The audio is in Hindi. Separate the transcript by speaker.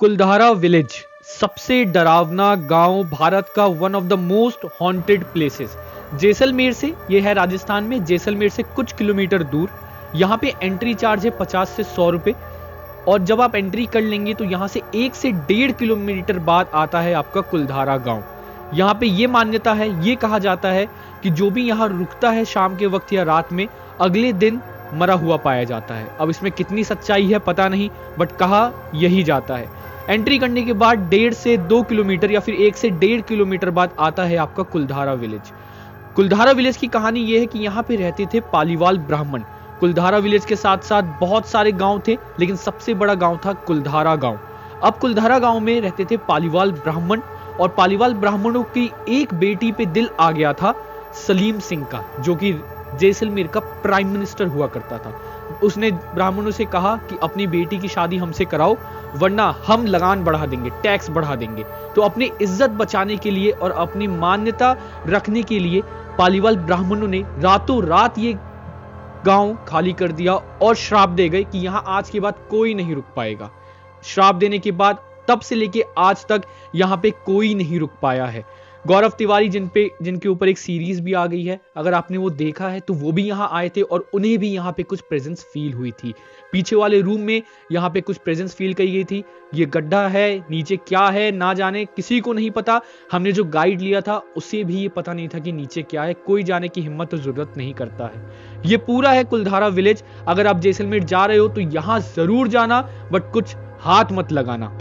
Speaker 1: कुलधारा विलेज सबसे डरावना गांव भारत का, one of the most haunted places. Jaisalmer से, यह है राजस्थान में, जैसलमेर से कुछ किलोमीटर दूर। यहाँ पे एंट्री चार्ज है 50 से 100 रुपए, और जब आप एंट्री कर लेंगे तो यहाँ से 1 से 1.5 किलोमीटर बाद आता है आपका कुलधारा गांव। यहाँ पे ये मान्यता है, ये कहा जाता है कि जो भी यहाँ रुकता है शाम के वक्त या रात में, अगले दिन मरा हुआ पाया जाता है। अब इसमें कितनी सच्चाई है पता नहीं, बट कहा यही जाता है। एंट्री करने के बाद 1.5 से 2 किलोमीटर या फिर 1 से 1.5 किलोमीटर बाद आता है आपका कुलधारा विलेज। कुलधारा विलेज की कहानी यह है कि यहाँ पे रहते थे पालीवाल ब्राह्मण। कुलधारा विलेज के साथ साथ बहुत सारे गांव थे, लेकिन सबसे बड़ा गांव था कुलधारा गांव। अब कुलधारा गांव में रहते थे पालीवाल ब्राह्मण, और पालीवाल ब्राह्मणों की एक बेटी पे दिल आ गया था सलीम सिंह का, जो कि जैसलमेर का प्राइम मिनिस्टर हुआ करता था। उसने ब्राह्मणों से कहा कि अपनी बेटी की शादी हमसे कराओ, वरना हम लगान बढ़ा देंगे, टैक्स बढ़ा देंगे। तो अपनी इज्जत बचाने के लिए और अपनी मान्यता रखने के लिए पालीवाल ब्राह्मणों ने रातों रात ये गांव खाली कर दिया और श्राप दे गए कि यहां आज के बाद कोई नहीं रुक पाएगा। श्राप देने के बाद तब से लेके आज तक यहां पे कोई नहीं रुक पाया है। गौरव तिवारी जिनके ऊपर एक सीरीज भी आ गई है, अगर आपने वो देखा है तो वो भी यहाँ आए थे और उन्हें भी यहाँ पे कुछ प्रेजेंस फील हुई थी। पीछे वाले रूम में यहाँ पे कुछ प्रेजेंस फील की गई थी। ये गड्ढा है, नीचे क्या है ना जाने, किसी को नहीं पता। हमने जो गाइड लिया था उसे भी ये पता नहीं था कि नीचे क्या है। कोई जाने की हिम्मत तो जरूरत नहीं करता है। ये पूरा है कुलधारा विलेज। अगर आप जैसलमेर जा रहे हो तो यहाँ जरूर जाना, बट कुछ हाथ मत लगाना।